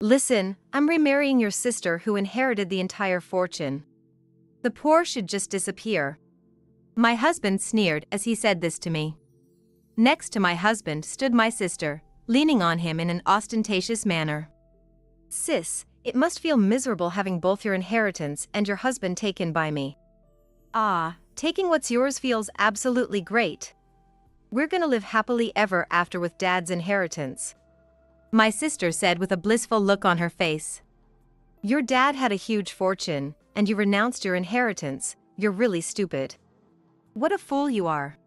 Listen, I'm remarrying your sister who inherited the entire fortune. The poor should just disappear. My husband sneered as he said this to me. Next to my husband stood my sister, leaning on him in an ostentatious manner. Sis, it must feel miserable having both your inheritance and your husband taken by me. Ah, taking what's yours feels absolutely great. We're gonna live happily ever after with Dad's inheritance. My sister said with a blissful look on her face. Your dad had a huge fortune, and you renounced your inheritance. You're really stupid. What a fool you are.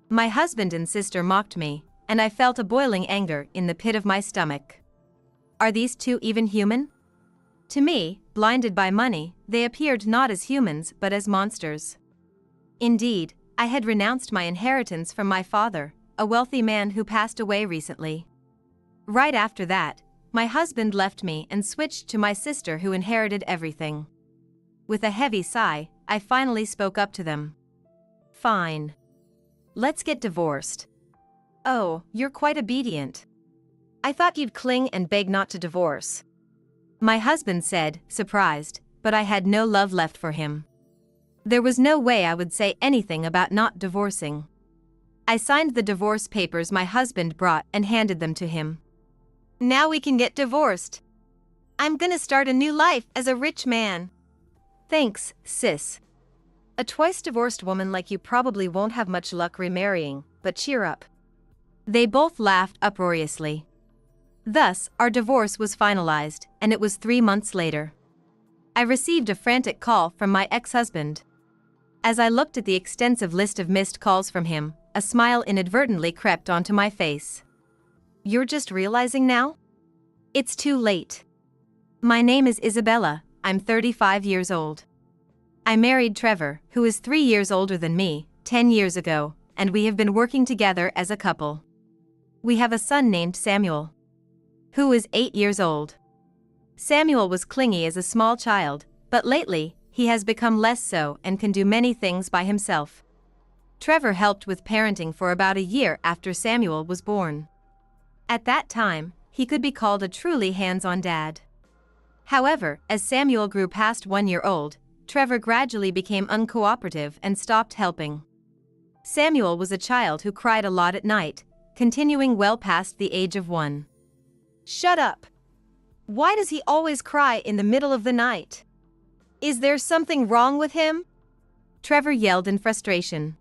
My husband and sister mocked me, and I felt a boiling anger in the pit of my stomach. Are these two even human? To me, blinded by money, they appeared not as humans but as monsters. Indeed, I had renounced my inheritance from my father, a wealthy man who passed away recently. Right after that, my husband left me and switched to my sister who inherited everything. With a heavy sigh, I finally spoke up to them. Fine. Let's get divorced. Oh, you're quite obedient. I thought you'd cling and beg not to divorce. My husband said, surprised, but I had no love left for him. There was no way I would say anything about not divorcing. I signed the divorce papers my husband brought and handed them to him. Now we can get divorced. I'm gonna start a new life as a rich man. Thanks, sis. A twice-divorced woman like you probably won't have much luck remarrying, but cheer up. They both laughed uproariously. Thus, our divorce was finalized, and it was 3 months later. I received a frantic call from my ex-husband. As I looked at the extensive list of missed calls from him, a smile inadvertently crept onto my face. You're just realizing now? It's too late. My name is Isabella, I'm 35 years old. I married Trevor, who is 3 years older than me, 10 years ago, and we have been working together as a couple. We have a son named Samuel, who is 8 years old. Samuel was clingy as a small child, but lately, he has become less so and can do many things by himself. Trevor helped with parenting for about a year after Samuel was born. At that time, he could be called a truly hands-on dad. However, as Samuel grew past 1 year old, Trevor gradually became uncooperative and stopped helping. Samuel was a child who cried a lot at night, continuing well past the age of 1. Shut up! Why does he always cry in the middle of the night? Is there something wrong with him? Trevor yelled in frustration.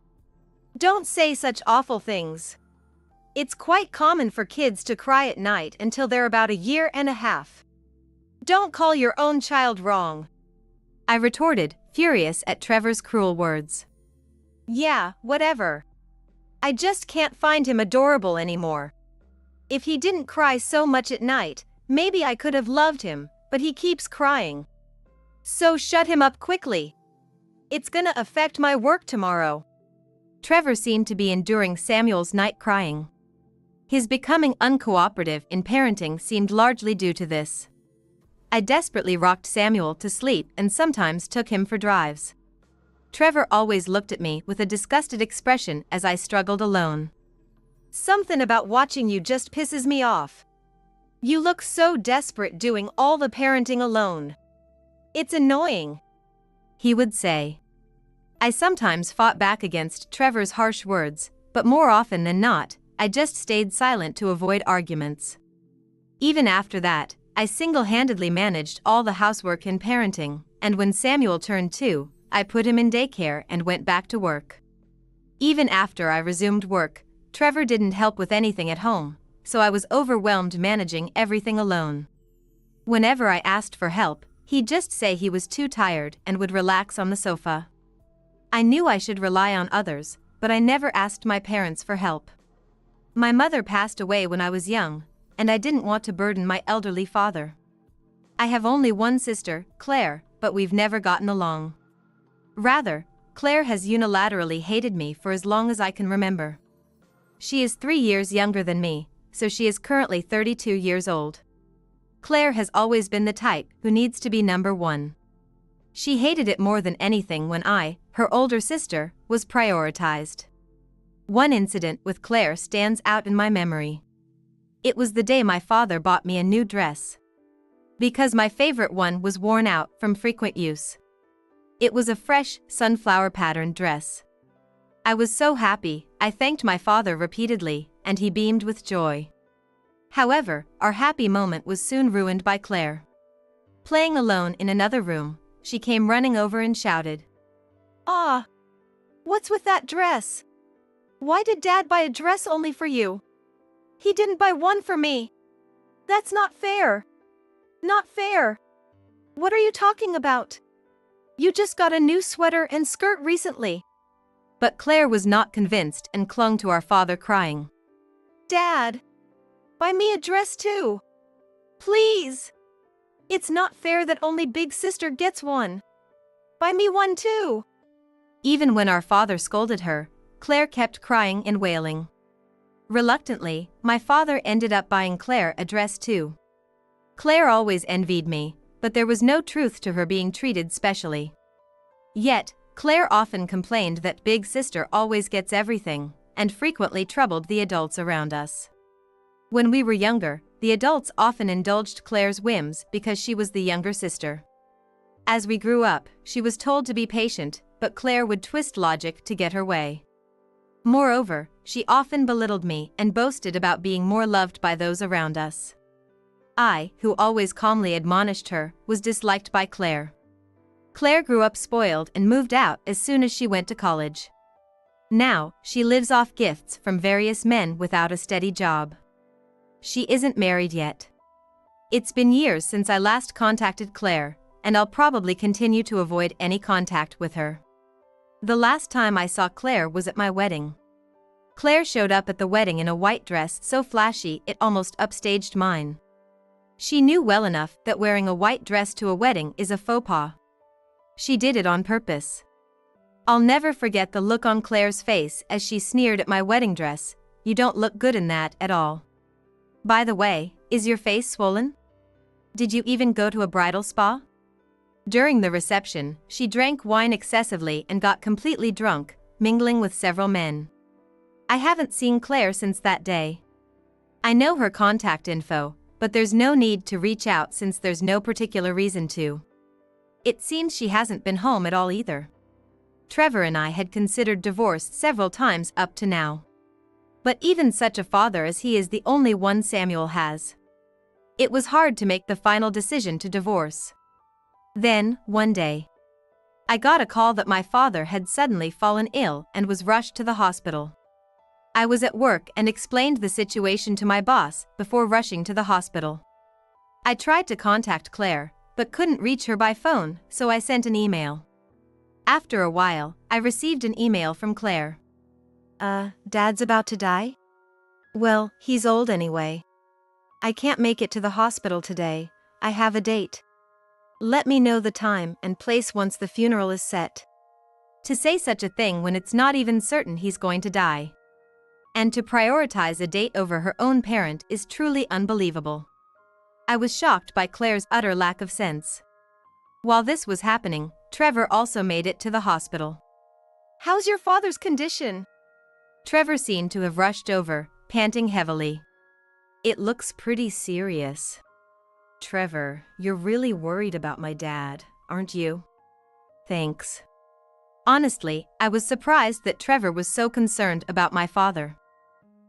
Don't say such awful things. It's quite common for kids to cry at night until they're about 1.5 years. Don't call your own child wrong, I retorted, furious at Trevor's cruel words. Yeah, whatever. I just can't find him adorable anymore. If he didn't cry so much at night, maybe I could have loved him, but he keeps crying. So shut him up quickly. It's gonna affect my work tomorrow. Trevor seemed to be enduring Samuel's night crying. His becoming uncooperative in parenting seemed largely due to this. I desperately rocked Samuel to sleep and sometimes took him for drives. Trevor always looked at me with a disgusted expression as I struggled alone. Something about watching you just pisses me off. You look so desperate doing all the parenting alone. It's annoying, he would say. I sometimes fought back against Trevor's harsh words, but more often than not, I just stayed silent to avoid arguments. Even after that, I single-handedly managed all the housework and parenting, and when Samuel turned 2, I put him in daycare and went back to work. Even after I resumed work, Trevor didn't help with anything at home, so I was overwhelmed managing everything alone. Whenever I asked for help, he'd just say he was too tired and would relax on the sofa. I knew I should rely on others, but I never asked my parents for help. My mother passed away when I was young, and I didn't want to burden my elderly father. I have only one sister, Claire, but we've never gotten along. Rather, Claire has unilaterally hated me for as long as I can remember. She is 3 years younger than me, so she is currently 32 years old. Claire has always been the type who needs to be number 1. She hated it more than anything when I, her older sister, was prioritized. One incident with Claire stands out in my memory. It was the day my father bought me a new dress. because my favorite one was worn out from frequent use. It was a fresh, sunflower patterned dress. I was so happy, I thanked my father repeatedly, and he beamed with joy. However, our happy moment was soon ruined by Claire. Playing alone in another room, she came running over and shouted, "Ah! What's with that dress? Why did Dad buy a dress only for you? He didn't buy one for me. That's not fair. Not fair. What are you talking about? You just got a new sweater and skirt recently." But Claire was not convinced and clung to our father crying, "Dad, buy me a dress too. Please. It's not fair that only big sister gets one. Buy me one too." Even when our father scolded her, Claire kept crying and wailing. Reluctantly, my father ended up buying Claire a dress too. Claire always envied me, but there was no truth to her being treated specially. Yet, Claire often complained that big sister always gets everything, and frequently troubled the adults around us. When we were younger, the adults often indulged Claire's whims because she was the younger sister. As we grew up, she was told to be patient, but Claire would twist logic to get her way. Moreover, she often belittled me and boasted about being more loved by those around us. I, who always calmly admonished her, was disliked by Claire. Claire grew up spoiled and moved out as soon as she went to college. Now, she lives off gifts from various men without a steady job. She isn't married yet. It's been years since I last contacted Claire, and I'll probably continue to avoid any contact with her. The last time I saw Claire was at my wedding. Claire showed up at the wedding in a white dress so flashy it almost upstaged mine. She knew well enough that wearing a white dress to a wedding is a faux pas. She did it on purpose. I'll never forget the look on Claire's face as she sneered at my wedding dress, "You don't look good in that at all. By the way, is your face swollen? Did you even go to a bridal spa?" During the reception, she drank wine excessively and got completely drunk, mingling with several men. I haven't seen Claire since that day. I know her contact info, but there's no need to reach out since there's no particular reason to. It seems she hasn't been home at all either. Trevor and I had considered divorce several times up to now. But even such a father as he is the only one Samuel has. It was hard to make the final decision to divorce. Then, one day, I got a call that my father had suddenly fallen ill and was rushed to the hospital. I was at work and explained the situation to my boss before rushing to the hospital. I tried to contact Claire, but couldn't reach her by phone, so I sent an email. After a while, I received an email from Claire. Dad's about to die? Well, he's old anyway. I can't make it to the hospital today. I have a date. Let me know the time and place once the funeral is set." To say such a thing when it's not even certain he's going to die. And to prioritize a date over her own parent is truly unbelievable. I was shocked by Claire's utter lack of sense. While this was happening, Trevor also made it to the hospital. "How's your father's condition?" Trevor seemed to have rushed over, panting heavily. "It looks pretty serious." "Trevor, you're really worried about my dad, aren't you?" "Thanks." Honestly, I was surprised that Trevor was so concerned about my father.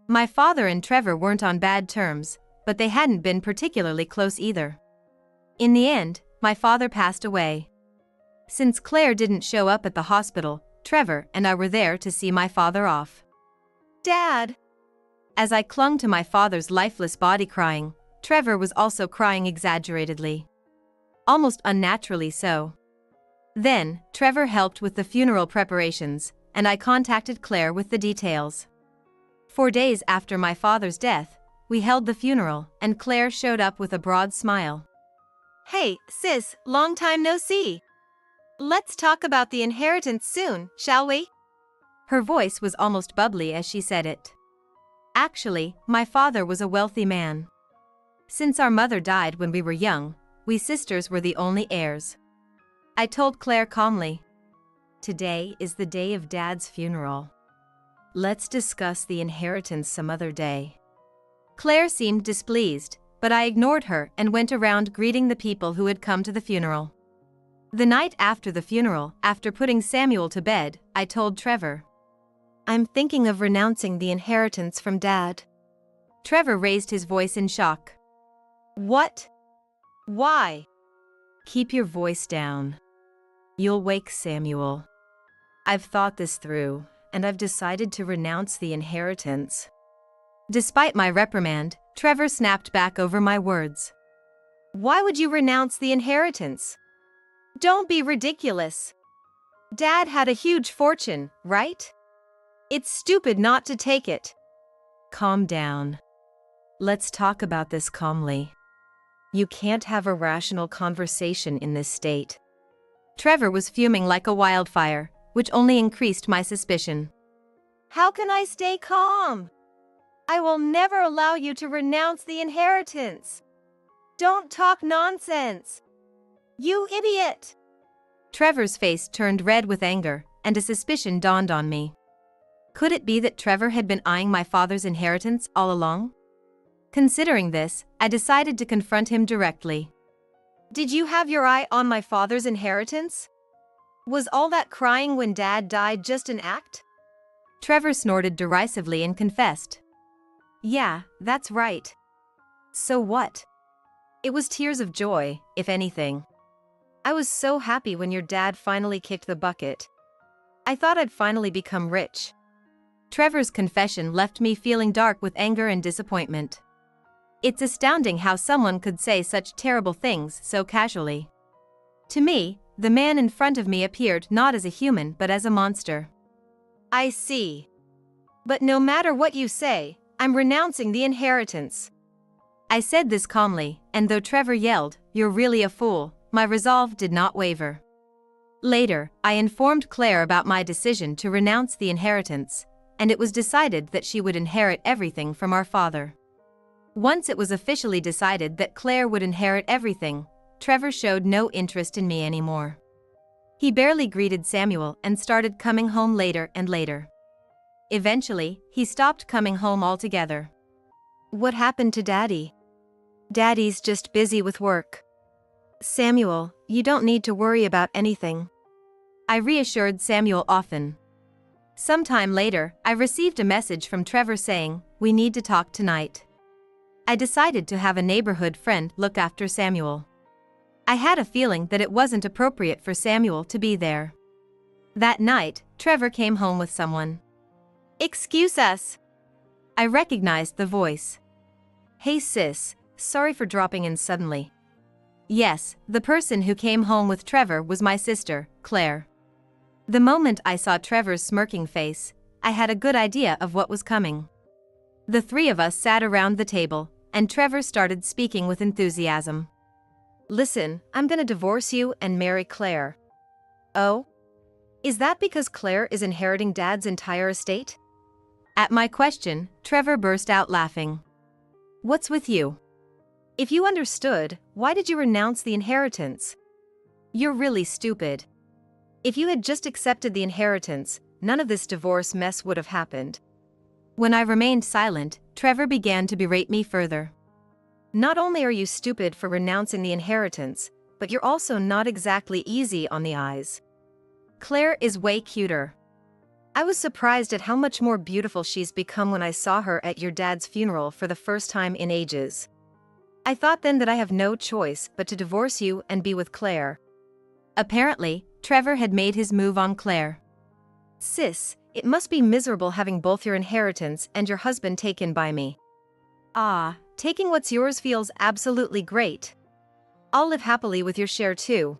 My father and Trevor weren't on bad terms, but they hadn't been particularly close either. In the end, my father passed away. Since Claire didn't show up at the hospital, Trevor and I were there to see my father off. "Dad!" As I clung to my father's lifeless body crying, Trevor was also crying exaggeratedly. Almost unnaturally so. Then, Trevor helped with the funeral preparations, and I contacted Claire with the details. 4 days after my father's death, we held the funeral, and Claire showed up with a broad smile. "Hey, sis, long time no see. Let's talk about the inheritance soon, shall we?" Her voice was almost bubbly as she said it. Actually, my father was a wealthy man. Since our mother died when we were young, we sisters were the only heirs. I told Claire calmly, "Today is the day of Dad's funeral. Let's discuss the inheritance some other day." Claire seemed displeased, but I ignored her and went around greeting the people who had come to the funeral. The night after the funeral, after putting Samuel to bed, I told Trevor, "I'm thinking of renouncing the inheritance from Dad." Trevor raised his voice in shock. "What? Why?" "Keep your voice down. You'll wake Samuel. I've thought this through, and I've decided to renounce the inheritance." Despite my reprimand, Trevor snapped back over my words. "Why would you renounce the inheritance? Don't be ridiculous. Dad had a huge fortune, right? It's stupid not to take it." "Calm down. Let's talk about this calmly. You can't have a rational conversation in this state." Trevor was fuming like a wildfire, which only increased my suspicion. "How can I stay calm? I will never allow you to renounce the inheritance. Don't talk nonsense. You idiot!" Trevor's face turned red with anger, and a suspicion dawned on me. Could it be that Trevor had been eyeing my father's inheritance all along? Considering this, I decided to confront him directly. "Did you have your eye on my father's inheritance? Was all that crying when Dad died just an act?" Trevor snorted derisively and confessed. "Yeah, that's right." "So what?" "It was tears of joy, if anything. I was so happy when your dad finally kicked the bucket. I thought I'd finally become rich." Trevor's confession left me feeling dark with anger and disappointment. It's astounding how someone could say such terrible things so casually. To me, the man in front of me appeared not as a human but as a monster. "I see. But no matter what you say, I'm renouncing the inheritance." I said this calmly, and though Trevor yelled, "You're really a fool," my resolve did not waver. Later, I informed Claire about my decision to renounce the inheritance, and it was decided that she would inherit everything from our father. Once it was officially decided that Claire would inherit everything, Trevor showed no interest in me anymore. He barely greeted Samuel and started coming home later and later. Eventually, he stopped coming home altogether. "What happened to Daddy?" "Daddy's just busy with work." "Samuel, you don't need to worry about anything." I reassured Samuel often. Sometime later, I received a message from Trevor saying, "We need to talk tonight." I decided to have a neighborhood friend look after Samuel. I had a feeling that it wasn't appropriate for Samuel to be there. That night, Trevor came home with someone. "Excuse us." I recognized the voice. "Hey sis, sorry for dropping in suddenly." Yes, the person who came home with Trevor was my sister, Claire. The moment I saw Trevor's smirking face, I had a good idea of what was coming. The three of us sat around the table, and Trevor started speaking with enthusiasm. "Listen, I'm gonna divorce you and marry Claire." "Oh? Is that because Claire is inheriting Dad's entire estate?" At my question, Trevor burst out laughing. "What's with you? If you understood, why did you renounce the inheritance? You're really stupid. If you had just accepted the inheritance, none of this divorce mess would have happened." When I remained silent, Trevor began to berate me further. "Not only are you stupid for renouncing the inheritance, but you're also not exactly easy on the eyes. Claire is way cuter. I was surprised at how much more beautiful she's become when I saw her at your dad's funeral for the first time in ages. I thought then that I have no choice but to divorce you and be with Claire." Apparently, Trevor had made his move on Claire. "Sis, it must be miserable having both your inheritance and your husband taken by me." "Ah, taking what's yours feels absolutely great. I'll live happily with your share too,"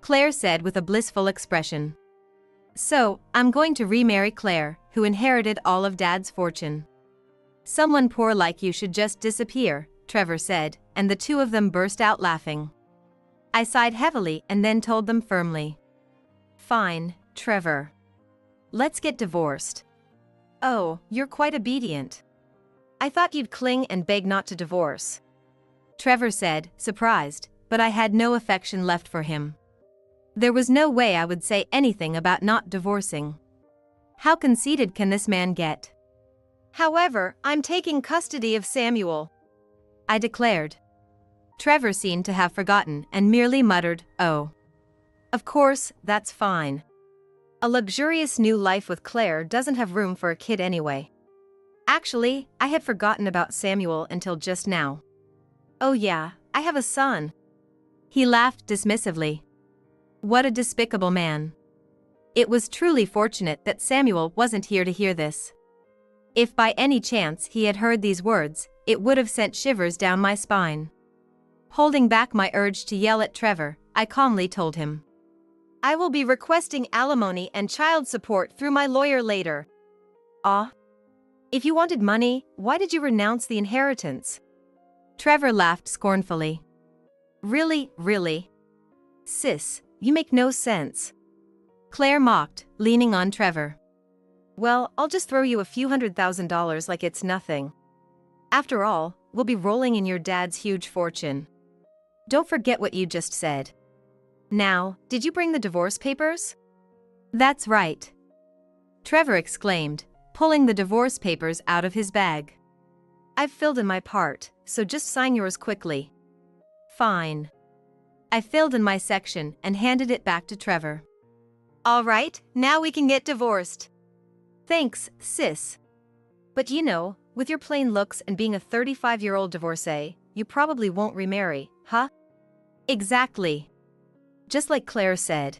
Claire said with a blissful expression. "So, I'm going to remarry Claire, who inherited all of Dad's fortune." "Someone poor like you should just disappear," Trevor said, and the two of them burst out laughing. I sighed heavily and then told them firmly. "Fine, Trevor. Let's get divorced." "Oh, you're quite obedient. I thought you'd cling and beg not to divorce," Trevor said, surprised, but I had no affection left for him. There was no way I would say anything about not divorcing. How conceited can this man get? "However, I'm taking custody of Samuel." I declared. Trevor seemed to have forgotten and merely muttered, "Oh. Of course, that's fine. A luxurious new life with Claire doesn't have room for a kid anyway." Actually, I had forgotten about Samuel until just now. "Oh yeah, I have a son." He laughed dismissively. What a despicable man. It was truly fortunate that Samuel wasn't here to hear this. If by any chance he had heard these words, it would have sent shivers down my spine. Holding back my urge to yell at Trevor, I calmly told him, "I will be requesting alimony and child support through my lawyer later." "Ah? If you wanted money, why did you renounce the inheritance?" Trevor laughed scornfully. Really? Sis, you make no sense." Claire mocked, leaning on Trevor. "Well, I'll just throw you a few $100,000 like it's nothing. After all, we'll be rolling in your dad's huge fortune. Don't forget what you just said. Now, did you bring the divorce papers?" "That's right," Trevor exclaimed, pulling the divorce papers out of his bag. "I've filled in my part, so just sign yours quickly." "Fine." I filled in my section and handed it back to Trevor. "All right, now we can get divorced." "Thanks, sis. But you know, with your plain looks and being a 35-year-old divorcee, you probably won't remarry, huh?" "Exactly. Just like Claire said.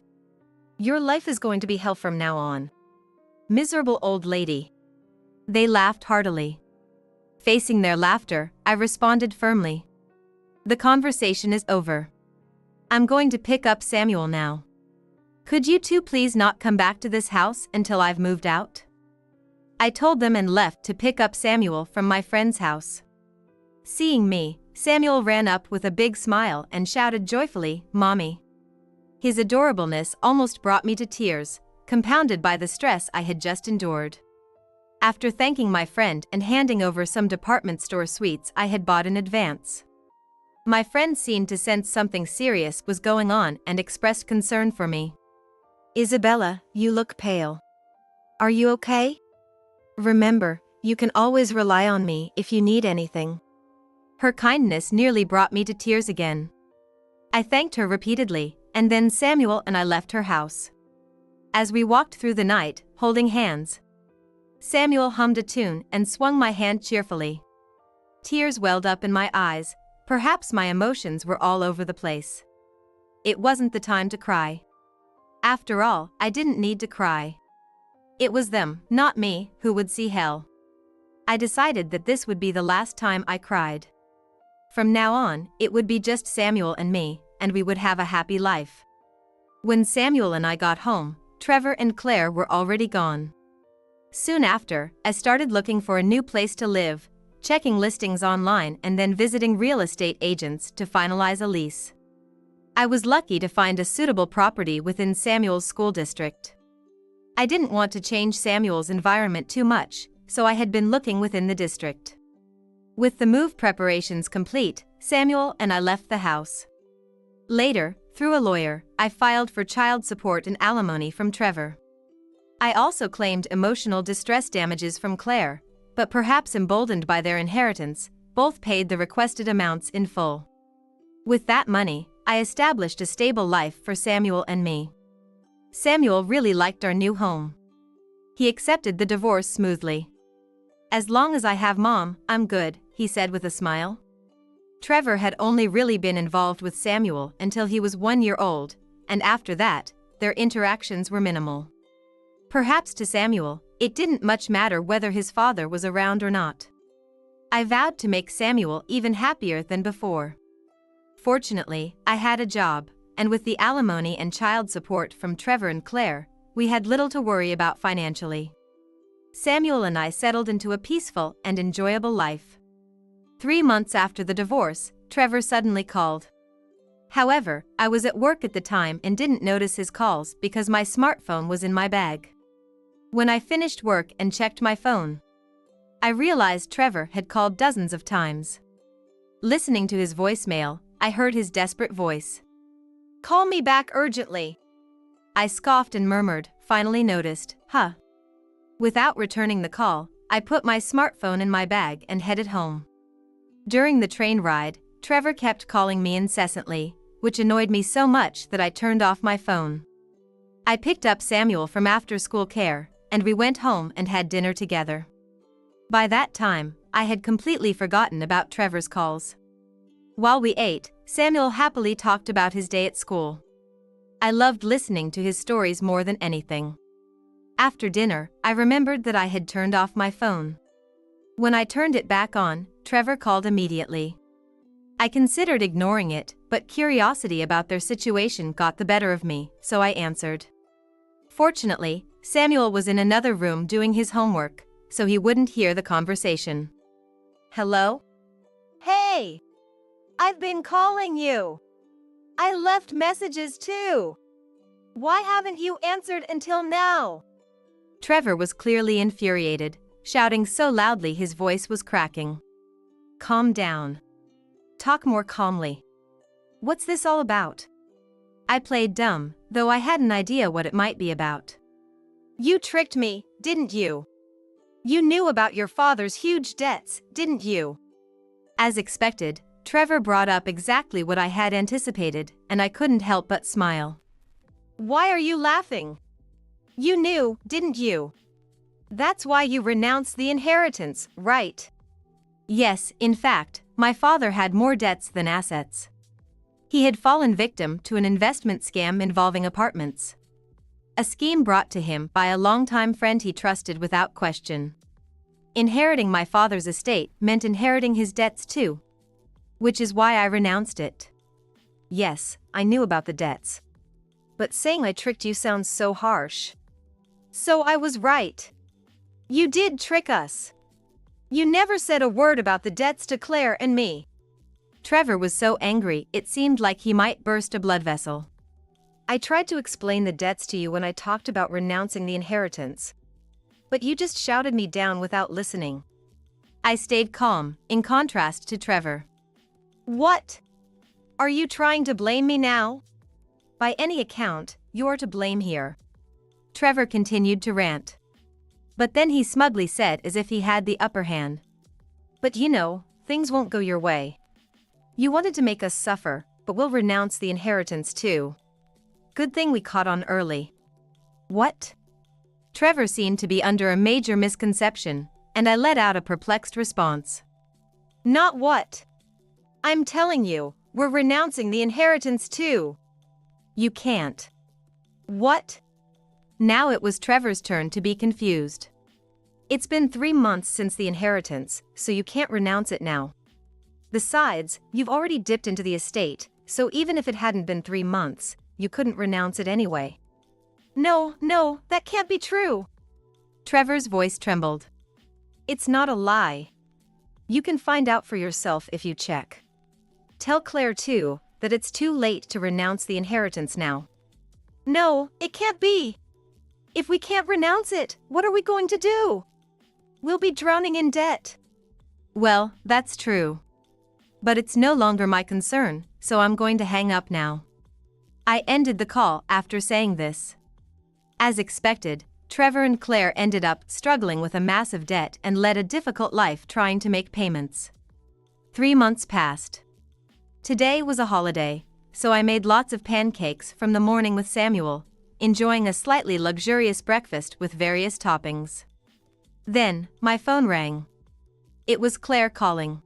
Your life is going to be hell from now on." "Miserable old lady." They laughed heartily. Facing their laughter, I responded firmly. "The conversation is over. I'm going to pick up Samuel now. Could you two please not come back to this house until I've moved out?" I told them and left to pick up Samuel from my friend's house. Seeing me, Samuel ran up with a big smile and shouted joyfully, "Mommy." His adorableness almost brought me to tears, compounded by the stress I had just endured. After thanking my friend and handing over some department store sweets I had bought in advance, my friend seemed to sense something serious was going on and expressed concern for me. "Isabella, you look pale. Are you okay? Remember, you can always rely on me if you need anything." Her kindness nearly brought me to tears again. I thanked her repeatedly, and then Samuel and I left her house. As we walked through the night, holding hands, Samuel hummed a tune and swung my hand cheerfully. Tears welled up in my eyes. Perhaps my emotions were all over the place. It wasn't the time to cry. After all, I didn't need to cry. It was them, not me, who would see hell. I decided that this would be the last time I cried. From now on, it would be just Samuel and me, and we would have a happy life. When Samuel and I got home, Trevor and Claire were already gone. Soon after, I started looking for a new place to live, checking listings online and then visiting real estate agents to finalize a lease. I was lucky to find a suitable property within Samuel's school district. I didn't want to change Samuel's environment too much, so I had been looking within the district. With the move preparations complete, Samuel and I left the house. Later, through a lawyer, I filed for child support and alimony from Trevor. I also claimed emotional distress damages from Claire, but perhaps emboldened by their inheritance, both paid the requested amounts in full. With that money, I established a stable life for Samuel and me. Samuel really liked our new home. He accepted the divorce smoothly. "As long as I have Mom, I'm good," he said with a smile. Trevor had only really been involved with Samuel until he was 1 year old, and after that, their interactions were minimal. Perhaps to Samuel, it didn't much matter whether his father was around or not. I vowed to make Samuel even happier than before. Fortunately, I had a job, and with the alimony and child support from Trevor and Claire, we had little to worry about financially. Samuel and I settled into a peaceful and enjoyable life. 3 months after the divorce, Trevor suddenly called. However, I was at work at the time and didn't notice his calls because my smartphone was in my bag. When I finished work and checked my phone, I realized Trevor had called dozens of times. Listening to his voicemail, I heard his desperate voice. "Call me back urgently." I scoffed and murmured, finally noticed, "Huh." Without returning the call, I put my smartphone in my bag and headed home. During the train ride, Trevor kept calling me incessantly, which annoyed me so much that I turned off my phone. I picked up Samuel from after-school care, and we went home and had dinner together. By that time, I had completely forgotten about Trevor's calls. While we ate, Samuel happily talked about his day at school. I loved listening to his stories more than anything. After dinner, I remembered that I had turned off my phone. When I turned it back on, Trevor called immediately. I considered ignoring it, but curiosity about their situation got the better of me, so I answered. Fortunately, Samuel was in another room doing his homework, so he wouldn't hear the conversation. Hello? Hey! I've been calling you. I left messages too. Why haven't you answered until now? Trevor was clearly infuriated, shouting so loudly his voice was cracking. Calm down. Talk more calmly. What's this all about? I played dumb, though I had an idea what it might be about. You tricked me, didn't you? You knew about your father's huge debts, didn't you? As expected, Trevor brought up exactly what I had anticipated, and I couldn't help but smile. Why are you laughing? You knew, didn't you? That's why you renounced the inheritance, right? Yes, in fact, my father had more debts than assets. He had fallen victim to an investment scam involving apartments. A scheme brought to him by a longtime friend he trusted without question. Inheriting my father's estate meant inheriting his debts too. Which is why I renounced it. Yes, I knew about the debts. But saying I tricked you sounds so harsh. So I was right. You did trick us. You never said a word about the debts to Claire and me. Trevor was so angry it seemed like he might burst a blood vessel. I tried to explain the debts to you when I talked about renouncing the inheritance. But you just shouted me down without listening. I stayed calm, in contrast to Trevor. What? Are you trying to blame me now? By any account, you're to blame here. Trevor continued to rant. But then he smugly said as if he had the upper hand. But you know, things won't go your way. You wanted to make us suffer, but we'll renounce the inheritance too. Good thing we caught on early. What? Trevor seemed to be under a major misconception, and I let out a perplexed response. Not what? I'm telling you, we're renouncing the inheritance too. You can't. What? Now it was Trevor's turn to be confused. It's been 3 months since the inheritance, so you can't renounce it now. Besides, you've already dipped into the estate, so even if it hadn't been 3 months, you couldn't renounce it anyway. No, that can't be true. Trevor's voice trembled. It's not a lie. You can find out for yourself if you check. Tell Claire too, that it's too late to renounce the inheritance now. No, it can't be. If we can't renounce it, what are we going to do? We'll be drowning in debt. Well, that's true. But it's no longer my concern, so I'm going to hang up now. I ended the call after saying this. As expected, Trevor and Claire ended up struggling with a massive debt and led a difficult life trying to make payments. 3 months passed. Today was a holiday, so I made lots of pancakes from the morning with Samuel, enjoying a slightly luxurious breakfast with various toppings. Then, my phone rang. It was Claire calling.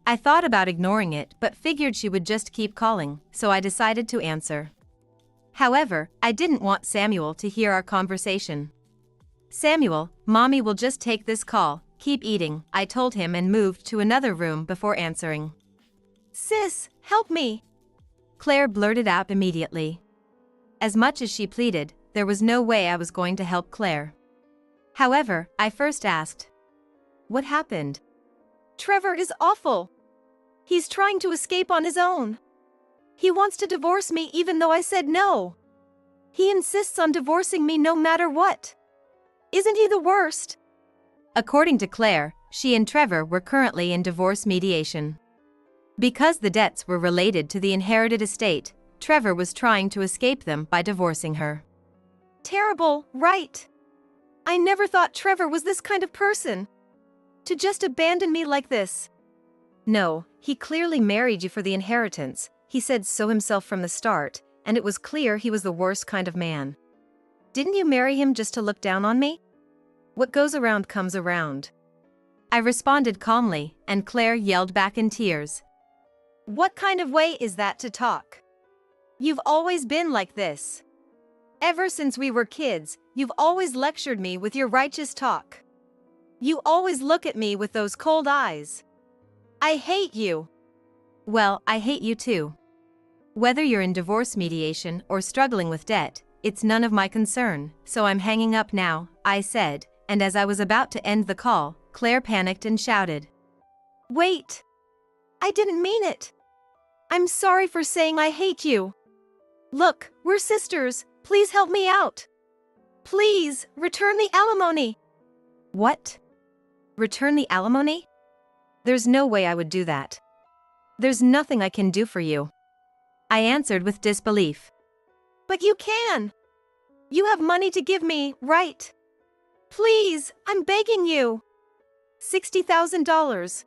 I thought about ignoring it but figured she would just keep calling, so I decided to answer. However, I didn't want Samuel to hear our conversation. Samuel, Mommy will just take this call, keep eating, I told him and moved to another room before answering. Sis, help me! Claire blurted out immediately. As much as she pleaded, there was no way I was going to help Claire. However, I first asked, what happened? Trevor is awful. He's trying to escape on his own. He wants to divorce me even though I said no. He insists on divorcing me no matter what. Isn't he the worst? According to Claire, she and Trevor were currently in divorce mediation. Because the debts were related to the inherited estate, Trevor was trying to escape them by divorcing her. Terrible, right? I never thought Trevor was this kind of person. To just abandon me like this. No, he clearly married you for the inheritance. He said so himself from the start, and it was clear he was the worst kind of man. Didn't you marry him just to look down on me? What goes around comes around. I responded calmly, and Claire yelled back in tears. What kind of way is that to talk? You've always been like this. Ever since we were kids, you've always lectured me with your righteous talk. You always look at me with those cold eyes. I hate you. Well, I hate you too. Whether you're in divorce mediation or struggling with debt, it's none of my concern, so I'm hanging up now, I said, and as I was about to end the call, Claire panicked and shouted. Wait! I didn't mean it. I'm sorry for saying I hate you. Look, we're sisters, please help me out. Please, return the alimony. What? Return the alimony? There's no way I would do that. There's nothing I can do for you. I answered with disbelief. But you can. You have money to give me, right? Please, I'm begging you. $60,000.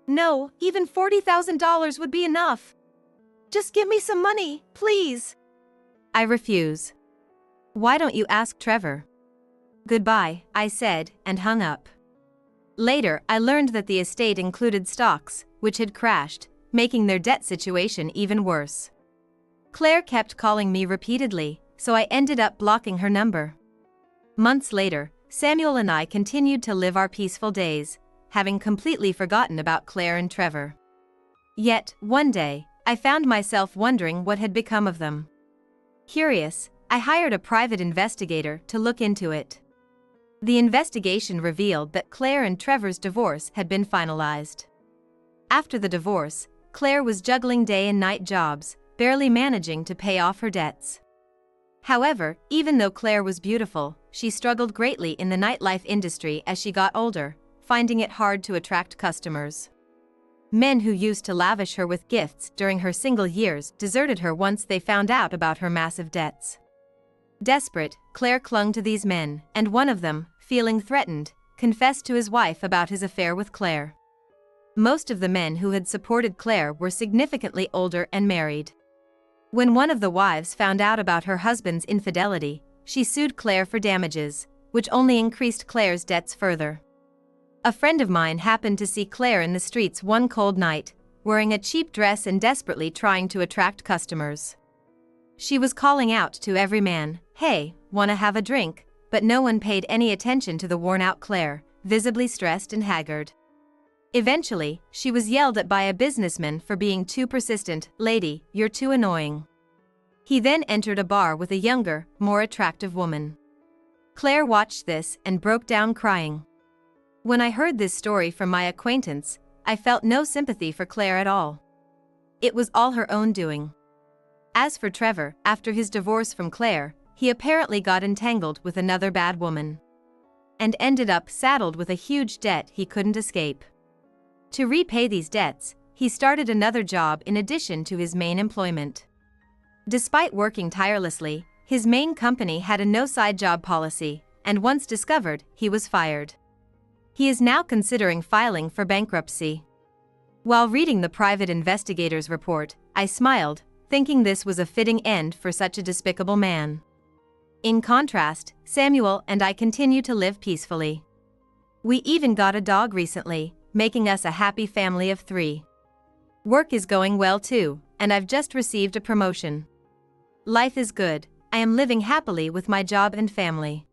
No, even $40,000 would be enough. Just give me some money, please. I refuse. Why don't you ask Trevor? Goodbye, I said, and hung up. Later, I learned that the estate included stocks, which had crashed, making their debt situation even worse. Claire kept calling me repeatedly, so I ended up blocking her number. Months later, Samuel and I continued to live our peaceful days, having completely forgotten about Claire and Trevor. Yet, one day, I found myself wondering what had become of them. Curious, I hired a private investigator to look into it. The investigation revealed that Claire and Trevor's divorce had been finalized. After the divorce, Claire was juggling day and night jobs, barely managing to pay off her debts. However, even though Claire was beautiful, she struggled greatly in the nightlife industry as she got older, finding it hard to attract customers. Men who used to lavish her with gifts during her single years deserted her once they found out about her massive debts. Desperate, Claire clung to these men, and one of them, feeling threatened, confessed to his wife about his affair with Claire. Most of the men who had supported Claire were significantly older and married. When one of the wives found out about her husband's infidelity, she sued Claire for damages, which only increased Claire's debts further. A friend of mine happened to see Claire in the streets one cold night, wearing a cheap dress and desperately trying to attract customers. She was calling out to every man, "Hey, wanna have a drink?" But no one paid any attention to the worn-out Claire, visibly stressed and haggard. Eventually, she was yelled at by a businessman for being too persistent. "Lady, you're too annoying." He then entered a bar with a younger, more attractive woman. Claire watched this and broke down crying. When I heard this story from my acquaintance, I felt no sympathy for Claire at all. It was all her own doing. As for Trevor, after his divorce from Claire, he apparently got entangled with another bad woman. And ended up saddled with a huge debt he couldn't escape. To repay these debts, he started another job in addition to his main employment. Despite working tirelessly, his main company had a no-side job policy, and once discovered, he was fired. He is now considering filing for bankruptcy. While reading the private investigator's report, I smiled, thinking this was a fitting end for such a despicable man. In contrast, Samuel and I continue to live peacefully. We even got a dog recently, making us a happy family of 3. Work is going well too, and I've just received a promotion. Life is good, I am living happily with my job and family.